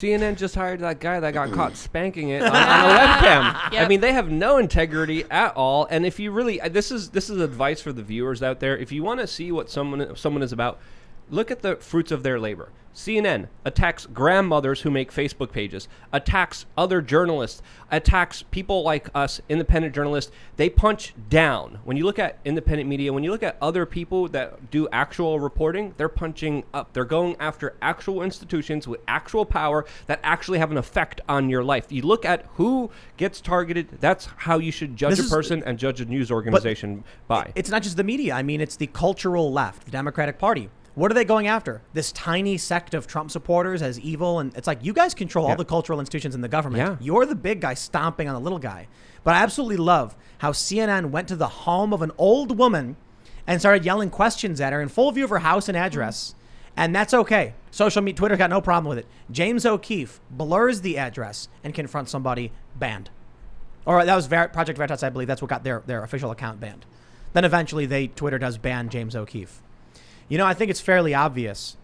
CNN just hired that guy that got caught spanking it on a webcam. Yep. I mean, they have no integrity at all. And if you really, this is advice for the viewers out there. If you want to see what someone is about, look at the fruits of their labor. CNN attacks grandmothers who make Facebook pages, attacks other journalists, attacks people like us, independent journalists. They punch down. When you look at independent media, when you look at other people that do actual reporting, they're punching up. They're going after actual institutions with actual power that actually have an effect on your life. You look at who gets targeted. That's how you should judge a person and judge a news organization by. It's not just the media. I mean, it's the cultural left, the Democratic Party. What are they going after? This tiny sect of Trump supporters as evil. And it's like, you guys control all the cultural institutions in the government. Yeah. You're the big guy stomping on the little guy. But I absolutely love how CNN went to the home of an old woman and started yelling questions at her in full view of her house and address. And that's okay. Social media, Twitter got no problem with it. James O'Keefe blurs the address and confronts somebody, banned. Or that was Project Veritas, I believe. That's what got their official account banned. Then eventually Twitter does ban James O'Keefe. You know, I think it's fairly obvious.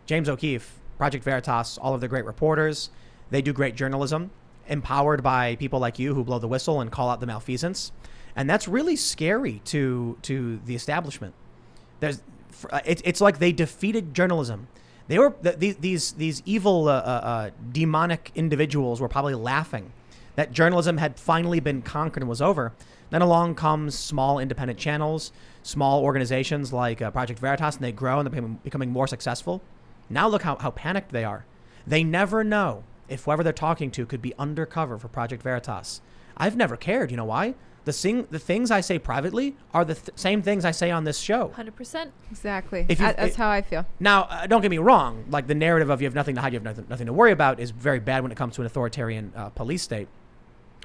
James O'Keefe, Project Veritas, all of the great reporters, they do great journalism, empowered by people like you who blow the whistle and call out the malfeasance. And that's really scary to the establishment. It's like they defeated journalism. They were these evil, demonic individuals were probably laughing that journalism had finally been conquered and was over. Then along comes small independent channels, small organizations like Project Veritas, and they grow and they're becoming more successful. Now look how panicked they are. They never know if whoever they're talking to could be undercover for Project Veritas. I've never cared. You know why? The things I say privately are the same things I say on this show. 100%. Exactly. That's how I feel. Now, don't get me wrong. Like, the narrative of you have nothing to hide, you have nothing to worry about is very bad when it comes to an authoritarian police state.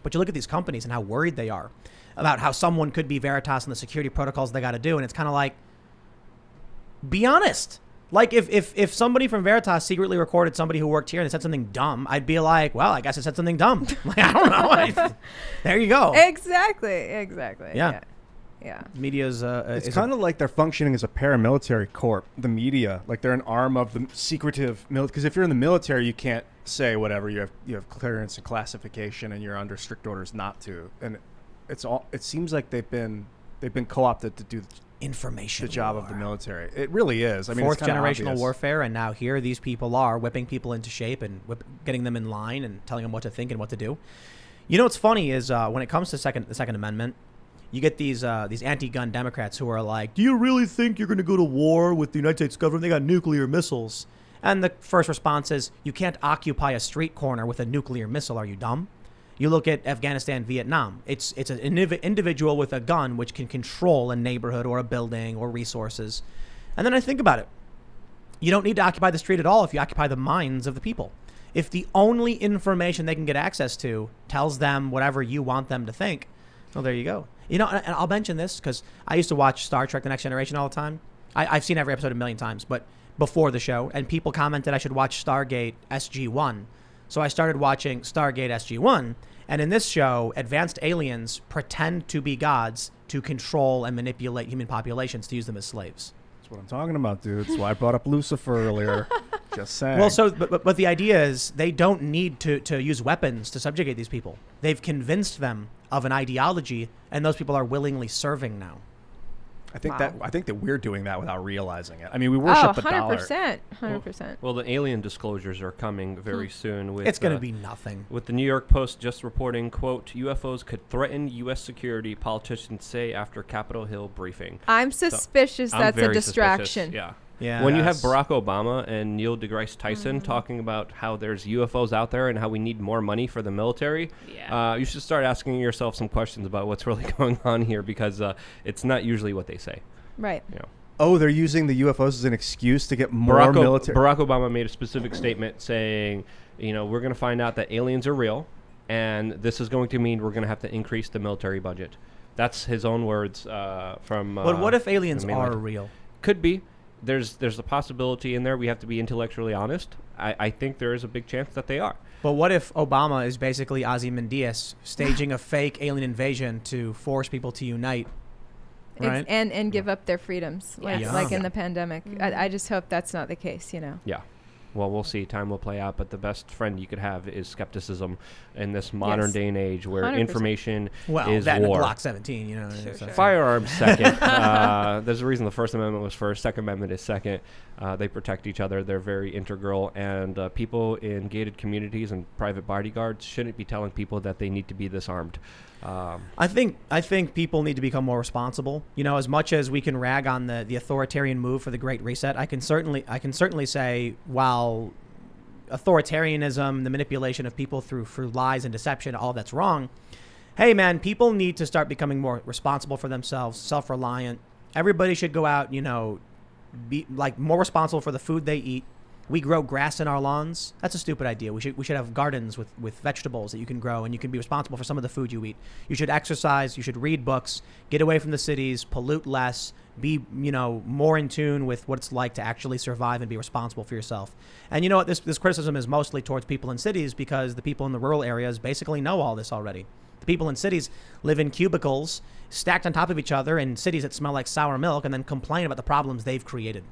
But you look at these companies and how worried they are about how someone could be Veritas and the security protocols they got to do. And it's kind of like, be honest. Like, if somebody from Veritas secretly recorded somebody who worked here and they said something dumb, I'd be like, well, I guess I said something dumb. Like, I don't know. There you go. Exactly. Yeah. Media's it's kind of like they're functioning as a paramilitary corp, the media. Like, they're an arm of the secretive military. Because if you're in the military, you can't say whatever. You have clearance and classification, and you're under strict orders not to. And it seems like they've been co-opted to do information the job of the military. It really is. I mean, fourth it's generational obvious. warfare, and now here these people are whipping people into shape and getting them in line and telling them what to think and what to do. You know what's funny is when it comes to the Second Amendment, you get these anti-gun Democrats who are like, do you really think you're going to go to war with the United States government? They got nuclear missiles. And the first response is, you can't occupy a street corner with a nuclear missile. Are you dumb? You look at Afghanistan, Vietnam. It's an individual with a gun which can control a neighborhood or a building or resources. And then I think about it. You don't need to occupy the street at all if you occupy the minds of the people. If the only information they can get access to tells them whatever you want them to think, well, there you go. You know, and I'll mention this because I used to watch Star Trek: The Next Generation all the time. I've seen every episode a million times, but before the show, and people commented I should watch Stargate SG-1. So I started watching Stargate SG-1, and in this show, advanced aliens pretend to be gods to control and manipulate human populations to use them as slaves. That's what I'm talking about, dude. That's why I brought up Lucifer earlier. Just saying. Well, so but the idea is they don't need to use weapons to subjugate these people. They've convinced them of an ideology, and those people are willingly serving now. I think that we're doing that without realizing it. I mean, we worship the dollar. 100%. Well, the alien disclosures are coming very soon. It's going to be nothing. With the New York Post just reporting, quote, UFOs could threaten U.S. security, politicians say after Capitol Hill briefing. I'm suspicious that's a distraction. Suspicious. Yeah. When you have Barack Obama and Neil deGrasse Tyson talking about how there's UFOs out there and how we need more money for the military, you should start asking yourself some questions about what's really going on here, because it's not usually what they say. Right. You know. Oh, they're using the UFOs as an excuse to get more military. Barack Obama made a specific statement saying, you know, we're going to find out that aliens are real, and this is going to mean we're going to have to increase the military budget. That's his own words from... But what if aliens are real? Could be. There's a possibility in there. We have to be intellectually honest. I think there is a big chance that they are. But what if Obama is basically Ozymandias staging a fake alien invasion to force people to unite? Right? And give up their freedoms, like in the pandemic. I just hope that's not the case, you know. Yeah. Well, we'll see. Time will play out. But the best friend you could have is skepticism in this modern day and age where 100%. Information is that war. And Glock 17, you know. Sure. Firearms second. There's a reason the First Amendment was first. Second Amendment is second. They protect each other. They're very integral. And people in gated communities and private bodyguards shouldn't be telling people that they need to be disarmed. I think people need to become more responsible. You know, as much as we can rag on the authoritarian move for the Great Reset, I can certainly say, while authoritarianism, the manipulation of people through lies and deception, all that's wrong. Hey man, people need to start becoming more responsible for themselves, self-reliant. Everybody should go out, you know, be like more responsible for the food they eat. We grow grass in our lawns. That's a stupid idea. We should have gardens with vegetables that you can grow, and you can be responsible for some of the food you eat. You should exercise. You should read books. Get away from the cities. Pollute less. Be, you know, more in tune with what it's like to actually survive and be responsible for yourself. And you know what? This criticism is mostly towards people in cities because the people in the rural areas basically know all this already. The people in cities live in cubicles stacked on top of each other in cities that smell like sour milk and then complain about the problems they've created.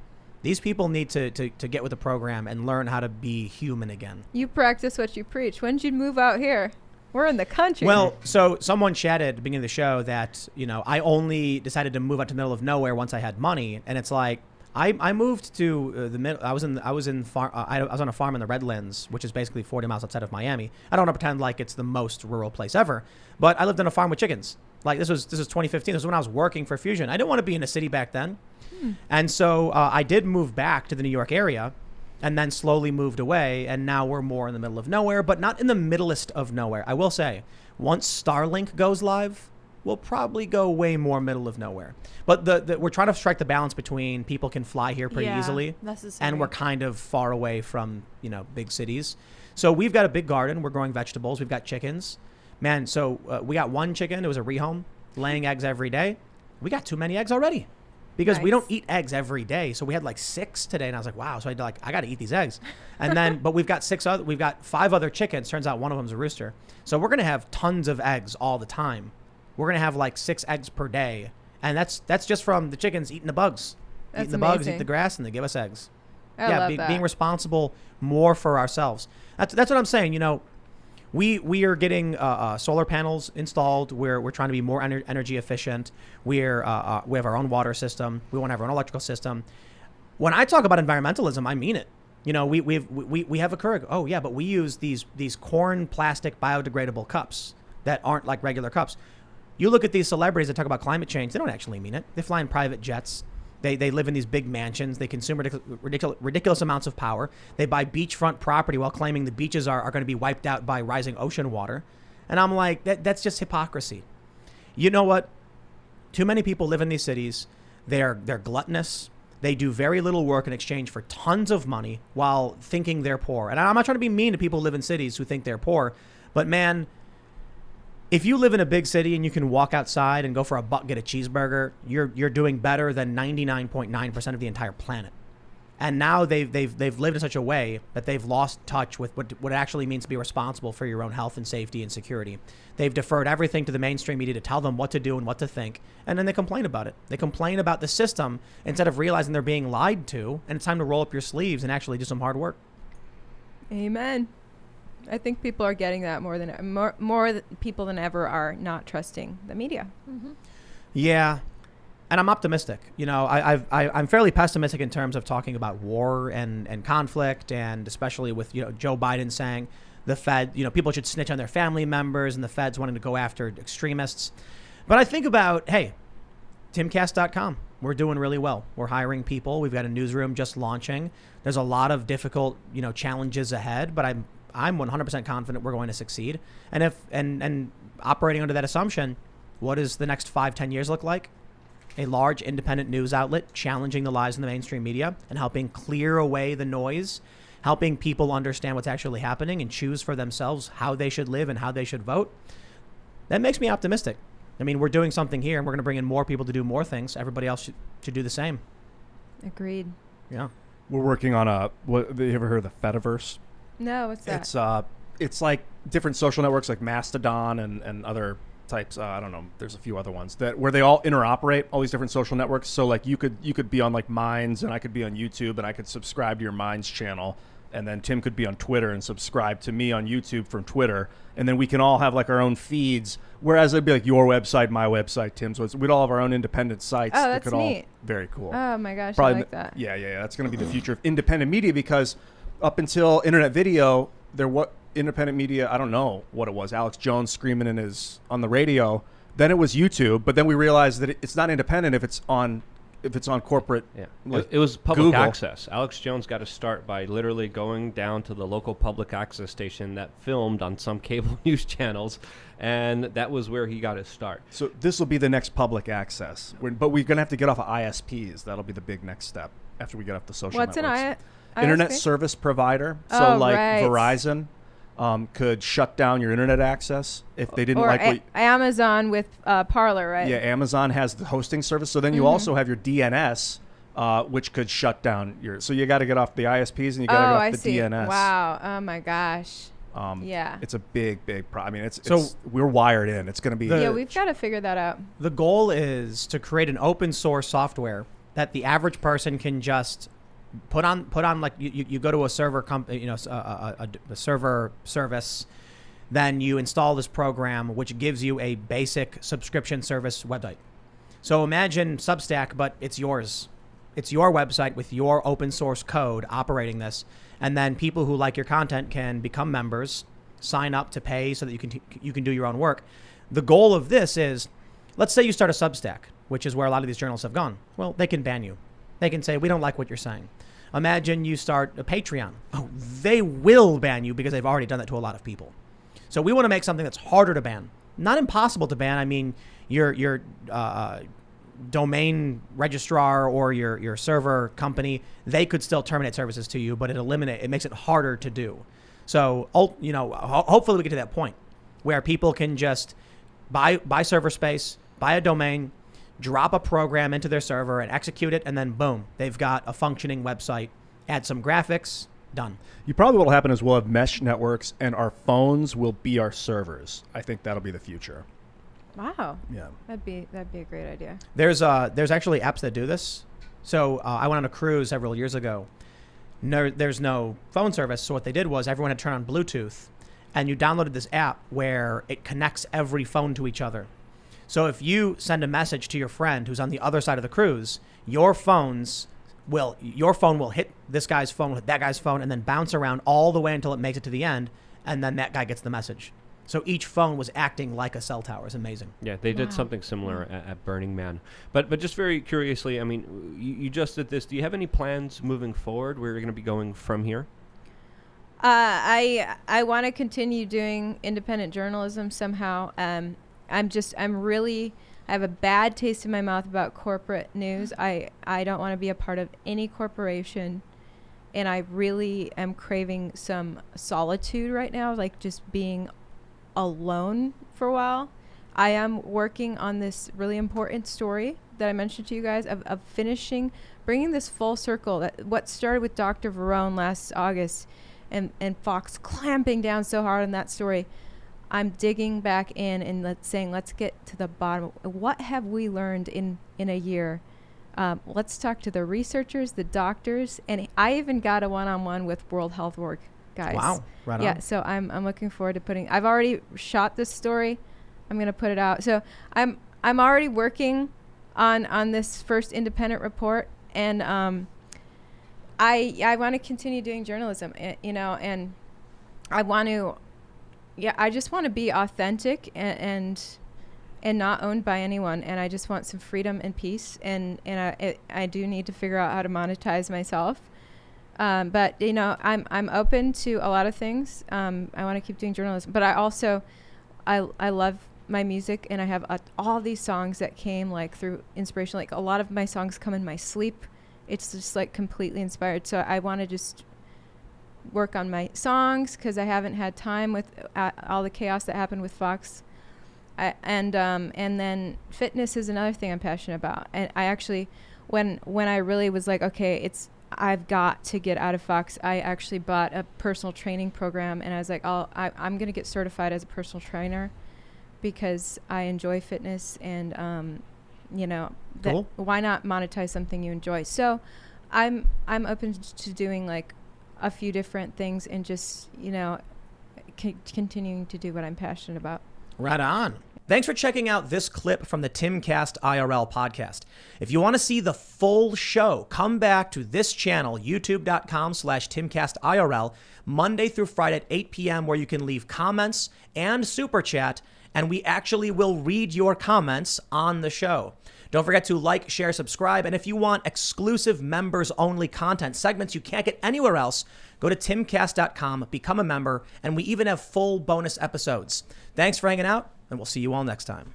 These people need to get with the program and learn how to be human again. You practice what you preach. When did you move out here? We're in the country. Well, so someone chatted at the beginning of the show that, you know, I only decided to move out to the middle of nowhere once I had money. And it's like, I moved to the middle. I was on a farm in the Redlands, which is basically 40 miles outside of Miami. I don't want to pretend like it's the most rural place ever, but I lived on a farm with chickens. Like this was 2015. This was when I was working for Fusion. I didn't want to be in a city back then. And so I did move back to the New York area and then slowly moved away. And now we're more in the middle of nowhere, but not in the middlest of nowhere. I will say, once Starlink goes live, we'll probably go way more middle of nowhere. But we're trying to strike the balance between people can fly here pretty easily and we're kind of far away from, you know, big cities. So we've got a big garden. We're growing vegetables. We've got chickens. Man, so we got one chicken. It was a rehome laying eggs every day. We got too many eggs already. Because we don't eat eggs every day. So we had like 6 today. And I was like, wow. So I got to eat these eggs. And then, but we've got 5 other chickens. Turns out one of them's a rooster. So we're going to have tons of eggs all the time. We're going to have like 6 eggs per day. And that's just from the chickens eating the bugs. That's eating the amazing. bugs, eat the grass, and they give us eggs. I love that. Being responsible more for ourselves. That's what I'm saying. You know, we are getting solar panels installed. We're trying to be more energy efficient. We have our own water system. We want to have our own electrical system. When I talk about environmentalism, I mean it. You know, we have a Keurig. Oh yeah, but we use these corn plastic biodegradable cups that aren't like regular cups. You look at these celebrities that talk about climate change. They don't actually mean it. They fly in private jets. They live in these big mansions. They consume ridiculous amounts of power. They buy beachfront property while claiming the beaches are going to be wiped out by rising ocean water. And I'm like, that's just hypocrisy. You know what? Too many people live in these cities. They're gluttonous. They do very little work in exchange for tons of money while thinking they're poor. And I'm not trying to be mean to people who live in cities who think they're poor. But man, if you live in a big city and you can walk outside and go for a buck, get a cheeseburger, you're doing better than 99.9% of the entire planet. And now they've lived in such a way that they've lost touch with what it actually means to be responsible for your own health and safety and security. They've deferred everything to the mainstream media to tell them what to do and what to think, and then they complain about it. They complain about the system instead of realizing they're being lied to, and it's time to roll up your sleeves and actually do some hard work. Amen. I think people are getting that more people than ever are not trusting the media. Mm-hmm. Yeah, and I'm optimistic. You know, I'm fairly pessimistic in terms of talking about war and conflict, and especially with, you know, Joe Biden saying the Fed, you know, people should snitch on their family members, and the Fed's wanting to go after extremists. But I think about, hey, Timcast.com. We're doing really well. We're hiring people. We've got a newsroom just launching. There's a lot of difficult, you know, challenges ahead, but I'm 100% confident we're going to succeed. And operating under that assumption, what does the next 5-10 years look like? A large independent news outlet challenging the lies in the mainstream media and helping clear away the noise, helping people understand what's actually happening and choose for themselves how they should live and how they should vote. That makes me optimistic. I mean, we're doing something here and we're going to bring in more people to do more things. Everybody else should do the same. Agreed. Yeah. We're working on have you ever heard of the Fediverse? No, what's that? It's like different social networks like Mastodon and other types. I don't know. There's a few other ones where they all interoperate, all these different social networks. So like you could be on like Minds, and I could be on YouTube, and I could subscribe to your Minds channel and then Tim could be on Twitter and subscribe to me on YouTube from Twitter, and then we can all have like our own feeds. Whereas it'd be like your website, my website, Tim. So we'd all have our own independent sites. Oh, that's neat. Very cool. Oh my gosh, Probably I like that. Yeah. That's going to be the future of independent media, because up until internet video, independent media, I don't know what it was. Alex Jones screaming on the radio. Then it was YouTube, but then we realized that it's not independent if it's on corporate. Yeah, like it was public Google. access. Alex Jones got to start by literally going down to the local public access station that filmed on some cable news channels, and that was where he got his start. So this will be the next public access, but we're going to have to get off of ISPs. That'll be the big next step after we get off the social What's networks. an Internet ISP? service provider. So Oh, like right. Verizon could shut down your internet access if they didn't Or like what. Amazon with Parler, right? Yeah, Amazon has the hosting service. So then you also have your DNS, which could shut down your. So you got to get off the ISPs and you got to get off I the see. DNS. Wow. Oh my gosh. Yeah. It's a big problem. I mean, So- we're wired in. It's going to be. Yeah, we've got to figure that out. The goal is to create an open source software that the average person can just put on like you go to a server company, a server service, then you install this program which gives you a basic subscription service website. So imagine Substack, but it's yours. It's your website with your open source code operating this, and then people who like your content can become members, sign up to pay so that you can do your own work. The goal of this is, let's say you start a Substack, which is where a lot of these journalists have gone. Well, they can ban you. They can say, we don't like what you're saying. Imagine you start a Patreon. Oh, they will ban you because they've already done that to a lot of people. So we want to make something that's harder to ban. Not impossible to ban. I mean, your domain registrar or your server company, they could still terminate services to you, but it makes it harder to do. So, hopefully we get to that point where people can just buy server space, buy a domain, drop a program into their server and execute it, and then boom, they've got a functioning website. Add some graphics, done. What will happen is we'll have mesh networks and our phones will be our servers. I think that'll be the future. Wow. Yeah. That'd be a great idea. There's actually apps that do this. So I went on a cruise several years ago. There's no phone service. So what they did was everyone had turned on Bluetooth, and you downloaded this app where it connects every phone to each other. So if you send a message to your friend who's on the other side of the cruise, your phone will hit this guy's phone with that guy's phone and then bounce around all the way until it makes it to the end, and then that guy gets the message. So each phone was acting like a cell tower. It's amazing. Yeah, they did something similar at Burning Man. But just very curiously, I mean, you just did this. Do you have any plans moving forward where you're going to be going from here? I want to continue doing independent journalism somehow. I have a bad taste in my mouth about corporate news. I don't want to be a part of any corporation, and I really am craving some solitude right now, like just being alone for a while. I am working on this really important story that I mentioned to you guys of bringing this full circle. What started with Dr. Verone last August and Fox clamping down so hard on that story. I'm digging back in and let's get to the bottom. What have we learned in a year? Let's talk to the researchers, the doctors, and I even got a one-on-one with World Health Org guys. Wow, right on. Yeah, so I'm looking forward to I've already shot this story. I'm gonna put it out. So I'm already working on this first independent report, and I want to continue doing journalism, and I want to. Yeah, I just want to be authentic and not owned by anyone, and I just want some freedom and peace, and I do need to figure out how to monetize myself. But I'm open to a lot of things. I want to keep doing journalism, but I also I love my music, and I have all these songs that came like through inspiration. Like a lot of my songs come in my sleep. It's just like completely inspired. So I want to just work on my songs because I haven't had time with all the chaos that happened with Fox. And then fitness is another thing I'm passionate about. And I actually, when I really was like, okay, I've got to get out of Fox, I actually bought a personal training program, and I was like, I'm going to get certified as a personal trainer because I enjoy fitness, and cool. Why not monetize something you enjoy? So I'm open to doing like a few different things and just, continuing to do what I'm passionate about. Right on. Thanks for checking out this clip from the Timcast IRL podcast. If you want to see the full show, come back to this channel, youtube.com/TimcastIRL, Monday through Friday at 8 p.m., where you can leave comments and super chat, and we actually will read your comments on the show. Don't forget to like, share, subscribe, and if you want exclusive members-only content, segments you can't get anywhere else, go to timcast.com, become a member, and we even have full bonus episodes. Thanks for hanging out, and we'll see you all next time.